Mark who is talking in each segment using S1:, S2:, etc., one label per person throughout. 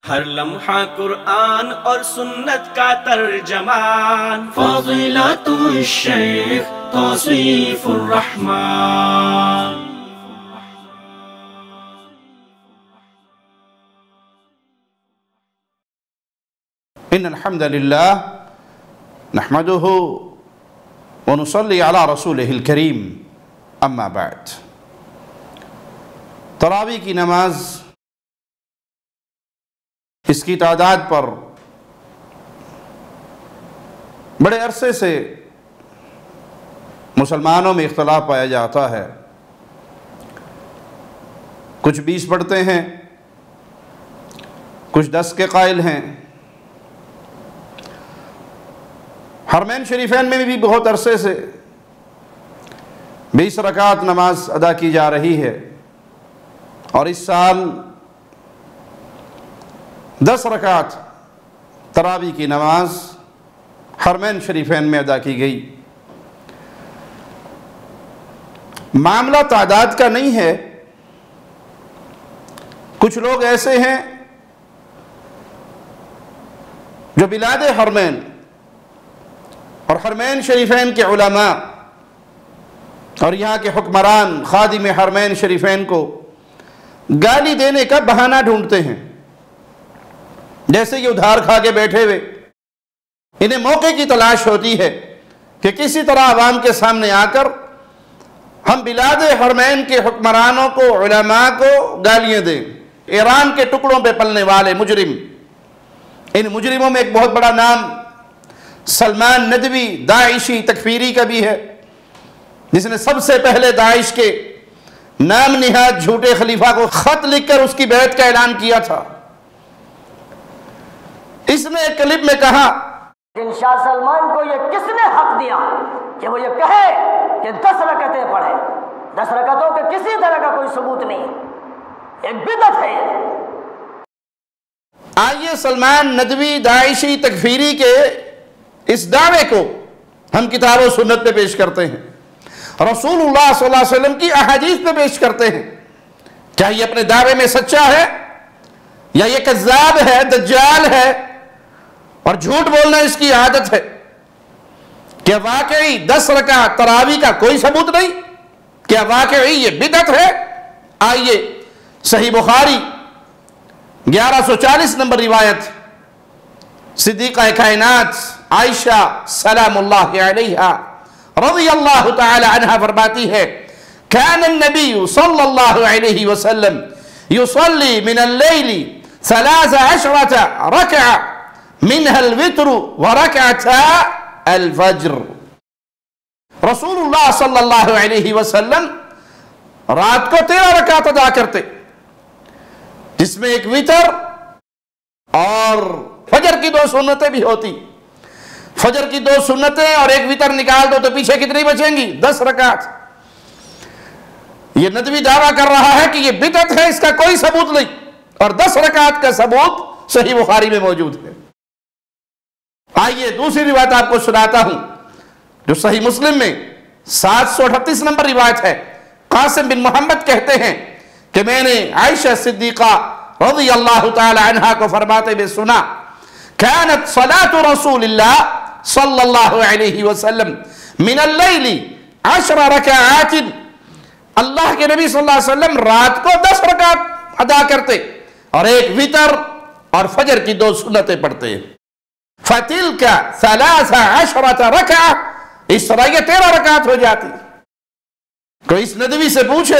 S1: ہر لمحہ قرآن اور سنت کا ترجمان، فضیلۃ الشیخ توصیف الرحمن۔
S2: ان الحمد للہ نحمده ونصلي على رسوله الكریم، اما بعد۔ تراویح کی نماز، اس کی تعداد پر بڑے عرصے سے مسلمانوں میں اختلاف پایا جاتا ہے۔ کچھ 20 پڑھتے ہیں، کچھ 10 کے قائل ہیں۔ حرمین شریفین میں بھی بہت عرصے سے 20 رکعت نماز ادا کی جا رہی ہے، اور اس سال 10 رکعت تراویح کی نماز حرمین شریفین میں ادا کی گئی۔ معاملہ تعداد کا نہیں ہے۔ کچھ لوگ ایسے ہیں جو بلاد حرمین اور حرمین شریفین کے علماء اور یہاں کے حکمران خادم حرمین شریفین کو گالی دینے کا بہانہ ڈھونڈتے ہیں، جیسے یہ ادھار کھا کے بیٹھے ہوئے۔ انہیں موقع کی تلاش ہوتی ہے کہ کسی طرح عوام کے سامنے آ کر ہم بلاد حرمین کے حکمرانوں کو، علماء کو گالیاں دیں۔ ایران کے ٹکڑوں پہ پلنے والے مجرم، ان مجرموں میں ایک بہت بڑا نام سلمان ندوی داعشی تکفیری کا بھی ہے، جس نے سب سے پہلے داعش کے نام نہاد جھوٹے خلیفہ کو خط لکھ کر اس کی بیعت کا اعلان کیا تھا۔ اس نے ایک کلپ میں کہا
S3: کہ شاہ سلمان کو یہ کس نے حق دیا کہ وہ یہ کہے کہ 10 رکعتیں پڑھے؟ 10 رکعتوں کے کسی طرح کا کوئی ثبوت نہیں، ایک بدعت ہے۔
S2: آئیے سلمان ندوی داعشی تکفیری کے اس دعوے کو ہم کتاب و سنت پہ پیش کرتے ہیں، رسول اللہ صلی اللہ علیہ وسلم کی احادیث پہ پیش کرتے ہیں۔ کیا یہ اپنے دعوے میں سچا ہے، یا یہ کذاب ہے، دجال ہے اور جھوٹ بولنا اس کی عادت ہے؟ کیا واقعی 10 رکعت تراویح کا کوئی ثبوت نہیں؟ کیا واقعی یہ بدعت ہے؟ آئیے صحیح بخاری 1140 نمبر روایت، صدیقہ کائنات عائشہ سلام اللہ علیہا رضی اللہ تعالی عنہ فرماتی ہے، کان النبی صلی اللہ علیہ وسلم یصلی من اللیل 13 رکعہ منها الوتر ورکعتا الفجر۔ رسول اللہ صلی اللہ علیہ وسلم رات کو 13 رکعت ادا کرتے، جس میں ایک وتر اور فجر کی 2 سنتیں بھی ہوتی۔ فجر کی 2 سنتیں اور ایک وتر نکال دو تو پیچھے کتنی بچیں گی؟ 10 رکعت۔ یہ ندوی دعویٰ کر رہا ہے کہ یہ بدعت ہے، اس کا کوئی ثبوت نہیں، اور 10 رکعت کا ثبوت صحیح بخاری میں موجود ہے۔ آئیے دوسری روایت آپ کو سناتا ہوں، جو صحیح مسلم میں 738 نمبر روایت ہے۔ قاسم بن محمد کہتے ہیں کہ میں نے عائشہ صدیقہ رضی اللہ تعالی عنہ کو فرماتے ہوئے سنا، كانت صلاة رسول اللہ صلی اللہ علیہ وسلم من اللیل 10 رکعات۔ اللہ کے نبی صلی اللہ علیہ وسلم رات کو 10 رکعت ادا کرتے اور ایک وتر اور فجر کی 2 سنتیں پڑھتے۔ فَتِلْكَ 13 رکعہ، اس طرح یہ 13 رکعت ہو جاتی۔ کوئی اس ندوی سے پوچھے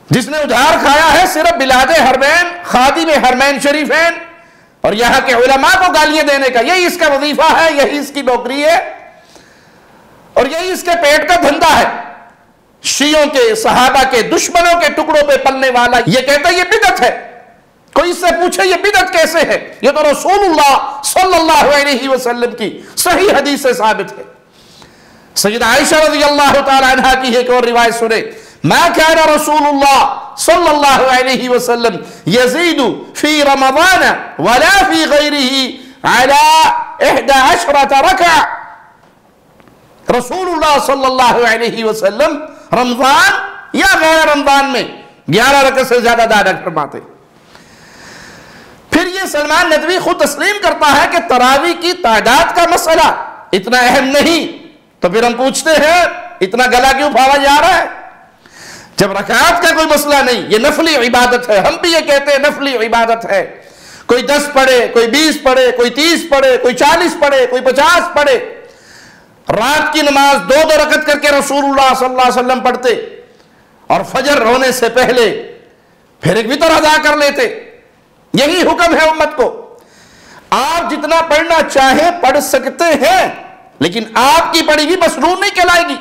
S2: جس نے ادھار کھایا ہے صرف بلاد حرمین، خادم حرمین شریفین اور یہاں کے علماء کو گالیاں دینے کا، یہی اس کا وظیفہ ہے، یہی اس کی نوکری ہے اور یہی اس کے پیٹ کا دھندا ہے۔ شیعوں کے، صحابہ کے، دشمنوں کے ٹکڑوں پہ پلنے والا یہ کہتا ہے یہ بدعت ہے۔ کوئی اس سے پوچھے یہ بدعت کیسے ہے؟ یہ تو رسول اللہ صلی اللہ علیہ وسلم کی صحیح حدیث سے ثابت ہے۔ سیدہ عائشہ رضی اللہ تعالی عنہ کی ایک اور روایت سنے، ما كان رسول اللہ صلی اللہ علیہ وسلم یزید فی رمضان ولا فی غیرہ علی 11 رکعہ۔ رسول اللہ صلی اللہ علیہ وسلم رمضان یا غیر رمضان میں 11 رکعت سے زیادہ ادا نہ فرماتے۔ پھر یہ سلمان ندوی خود تسلیم کرتا ہے کہ تراویح کی تعداد کا مسئلہ اتنا اہم نہیں. تو پھر ہم پوچھتے ہیں اتنا گلا کیوں پھاڑا جا رہا ہے جب رکعات کا کوئی مسئلہ نہیں؟ یہ نفلی عبادت ہے. ہم بھی یہ کہتے ہیں نفلی عبادت ہے. کوئی 10 پڑھے, کوئی 20 پڑھے, کوئی 30 پڑھے, کوئی 40 پڑھے, کوئی 50 پڑھے. رات کی نماز 2 رکعت کر کے رسول اللہ صلی اللہ علیہ وسلم پڑھتے اور فجر ہونے سے پہلے پھر ایک وتر ادا کر لیتے. یہی حکم ہے امت کو. آپ جتنا پڑھنا چاہیں پڑھ سکتے ہیں, لیکن آپ کی پڑھی بھی مسنون نہیں کہلائے گی.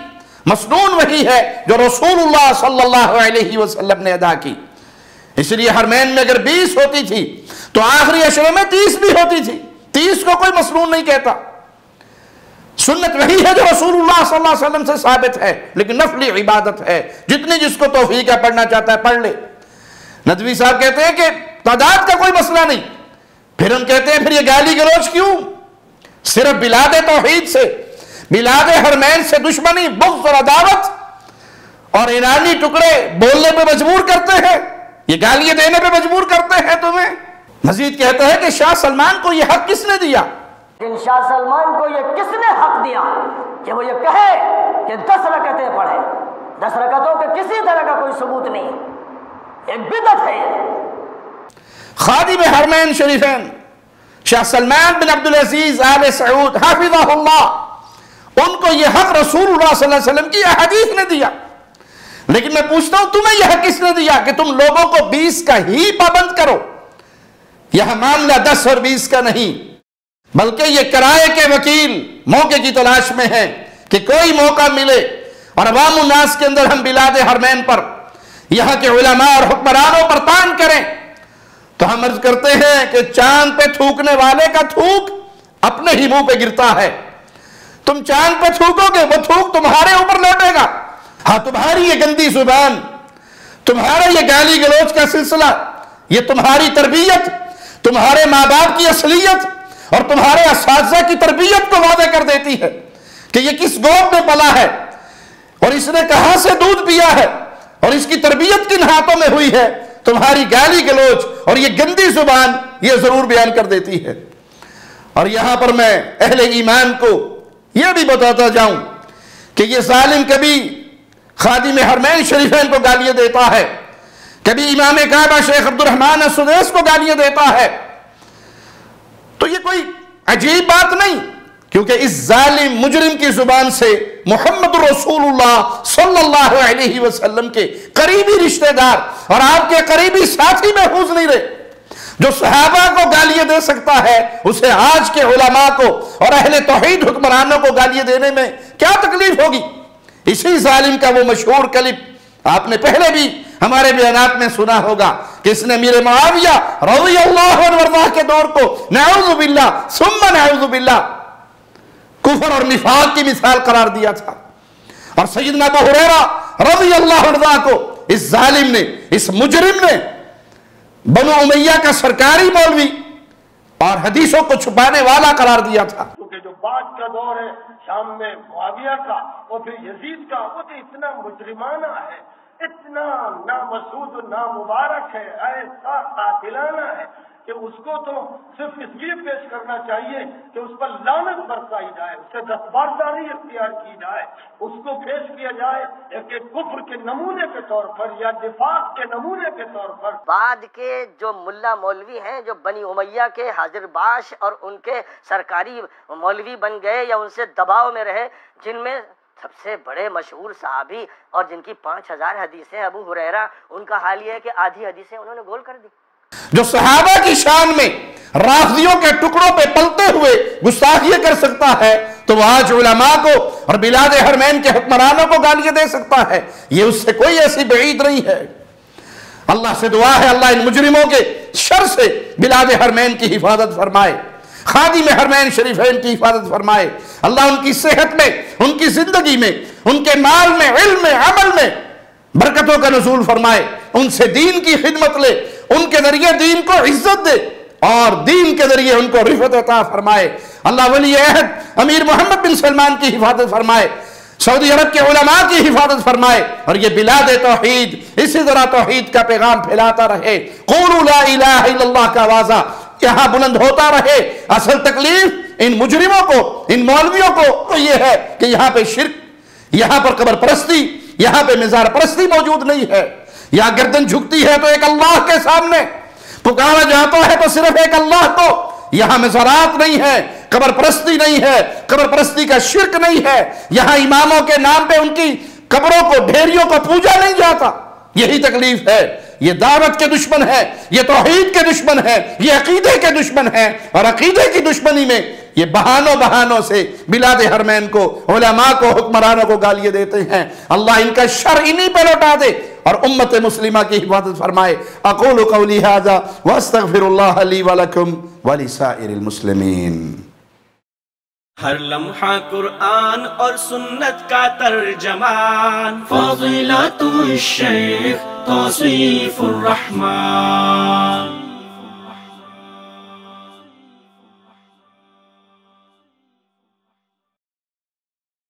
S2: مسنون وہی ہے جو رسول اللہ صلی اللہ علیہ وسلم نے ادا کی. اس لیے حرمین میں اگر 20 ہوتی تھی تو آخری عشرے میں 30 بھی ہوتی تھی. 30 کو کوئی مسنون نہیں کہتا. سنت وہی ہے جو رسول اللہ صلی اللہ علیہ وسلم سے ثابت ہے, لیکن نفلی عبادت ہے. جتنی جس کو توفیق ہے پڑھنا چاہتا ہے پڑھ لے. ندوی صاحب کہتے ہیں کہ تعداد کا کوئی مسئلہ نہیں. پھر ہم کہتے ہیں پھر یہ گالی گلوچ کیوں؟ صرف بلاد توحید سے, بلاد حرمین سے دشمنی, بغض اور عداوت اور انانی ٹکڑے بولنے پہ مجبور کرتے ہیں, یہ گالیاں دینے پہ مجبور کرتے ہیں تمہیں. مزید کہتا ہے کہ شاہ سلمان کو یہ حق کس نے دیا؟
S3: لیکن شاہ سلمان کو یہ کس نے حق دیا کہ وہ یہ کہے کہ 10 رکعتیں پڑھے؟ 10 رکعتوں کے کسی طرح کا کوئی ثبوت نہیں, ایک بدعت ہے.
S2: خادم حرمین شریفین شاہ سلمان بن عبدالعزیز آل سعود حافظہ اللہ, ان کو یہ حق رسول اللہ صلی اللہ علیہ وسلم کی احادیث نے دیا. لیکن میں پوچھتا ہوں تمہیں یہ حق کس نے دیا کہ تم لوگوں کو 20 کا ہی پابند کرو؟ یہ معاملہ 10 اور 20 کا نہیں, بلکہ یہ کرائے کے وکیل موقع کی تلاش میں ہیں کہ کوئی موقع ملے اور عوام الناس کے اندر ہم بلاد حرمین پر, یہاں کے علماء اور حکمرانوں پر تان کریں. تو ہم عرض کرتے ہیں کہ چاند پہ تھوکنے والے کا تھوک اپنے ہی منہ پہ گرتا ہے. تم چاند پہ تھوکو گے, وہ تھوک تمہارے اوپر لوٹے گا. ہاں, تمہاری یہ گندی زبان, تمہارا یہ گالی گلوچ کا سلسلہ, یہ تمہاری تربیت, تمہارے ماں باپ کی اصلیت اور تمہارے اساتذہ کی تربیت کو واضح کر دیتی ہے کہ یہ کس گود میں پلا ہے اور اس نے کہاں سے دودھ پیا ہے اور اس کی تربیت کن ہاتھوں میں ہوئی ہے. تمہاری گالی گلوچ اور یہ گندی زبان یہ ضرور بیان کر دیتی ہے. اور یہاں پر میں اہل ایمان کو یہ بھی بتاتا جاؤں کہ یہ ظالم کبھی خادم حرمین شریفین کو گالیاں دیتا ہے, کبھی امام کعبہ شیخ عبد الرحمن السدیس کو گالیاں دیتا ہے. تو یہ کوئی عجیب بات نہیں, کیونکہ اس ظالم مجرم کی زبان سے محمد رسول اللہ صلی اللہ علیہ وسلم کے قریبی رشتہ دار اور آپ کے قریبی ساتھی محفوظ نہیں رہے. جو صحابہ کو گالیاں دے سکتا ہے اسے آج کے علماء کو اور اہل توحید حکمرانوں کو گالیاں دینے میں کیا تکلیف ہوگی؟ اسی ظالم کا وہ مشہور کلپ آپ نے پہلے بھی ہمارے بیانات میں سنا ہوگا کہ اس نے امیر معاویہ رضی اللہ عنہ وارضاہ کے دور کو نعوذ باللہ ثم نعوذ باللہ کفر اور نفاق کی مثال قرار دیا تھا. اور سیدنا ابو ہریرہ رضی اللہ عنہ کو اس ظالم نے, اس مجرم نے بنو امیہ کا سرکاری مولوی اور حدیثوں کو چھپانے والا قرار دیا تھا.
S4: کیونکہ جو بعد کا دور ہے شام میں معاویہ کا اور پھر یزید کا, وہ تو اتنا مجرمانہ ہے, اتنا نامسعود و نامبارک ہے, ایسا قاتلانہ ہے کہ اس کو تو صرف اس لیے پیش کرنا چاہیے کہ اس پر لعنت برسائی جائے, اسے دستبرداری اختیار کی جائے, اس کو پیش کیا جائے ایک کفر کے نمونے کے طور پر یا نفاق کے نمونے کے طور پر.
S3: بعد کے جو ملا مولوی ہیں جو بنی امیہ کے حاضر باش اور ان کے سرکاری مولوی بن گئے یا ان سے دباؤ میں رہے, جن میں سب سے بڑے مشہور صحابی اور جن کی 5000 حدیثیں ابو ہریرہ, ان کا حال یہ ہے کہ آدھی حدیثیں انہوں نے گول کر دی.
S2: جو صحابہ کی شان میں رافضیوں کے ٹکڑوں پہ پلتے ہوئے گستاخیاں کر سکتا ہے تو وہ آج علماء کو اور بلاد حرمین کے حکمرانوں کو گالیاں دے سکتا ہے. یہ اس سے کوئی ایسی بعید نہیں ہے. اللہ سے دعا ہے اللہ ان مجرموں کے شر سے بلاد حرمین کی حفاظت فرمائے, خادم حرمین شریفین کی حفاظت فرمائے. اللہ ان کی صحت میں, ان کی زندگی میں, ان کے مال میں, علم میں, عمل میں برکتوں کا نزول فرمائے. ان سے دین کی خدمت لے, ان کے ذریعے دین کو عزت دے اور دین کے ذریعے ان کو رفعت عطا فرمائے. اللہ ولی عہد امیر محمد بن سلمان کی حفاظت فرمائے, سعودی عرب کے علماء کی حفاظت فرمائے, اور یہ بلاد توحید اسی طرح توحید کا پیغام پھیلاتا رہے. قولوا لا الہ الا اللہ کا آوازہ یہاں بلند ہوتا رہے۔ اصل تکلیف ان مجرموں کو، ان مولویوں کو تو یہ ہے کہ یہاں پہ شرک، یہاں پر قبر پرستی، یہاں پہ مزار پرستی موجود نہیں ہے۔ یہاں گردن جھکتی ہے تو ایک اللہ کے سامنے، پکارا جاتا ہے تو صرف ایک اللہ کو۔ یہاں مزارات نہیں ہے، قبر پرستی نہیں ہے، قبر پرستی کا شرک نہیں ہے، یہاں اماموں کے نام پہ ان کی قبروں کو، ڈھیریوں کو پوجا نہیں جاتا۔ یہی تکلیف ہے۔ یہ دعوت کے دشمن ہے، یہ توحید کے دشمن ہے، یہ عقیدے کے دشمن ہے، اور عقیدے کی دشمنی میں یہ بہانوں سے بلاد حرمین کو، علماء کو، حکمرانوں کو گالیاں دیتے ہیں۔ اللہ ان کا شر انہی پہ لوٹا دے اور امت مسلمہ کی حفاظت فرمائے۔ اقول قولی ھذا واستغفر اللہ لی ولکم ولسائر المسلمین۔
S1: ہر لمحہ قرآن اور سنت کا ترجمان، فضیلت الشیخ توصیف الرحمان۔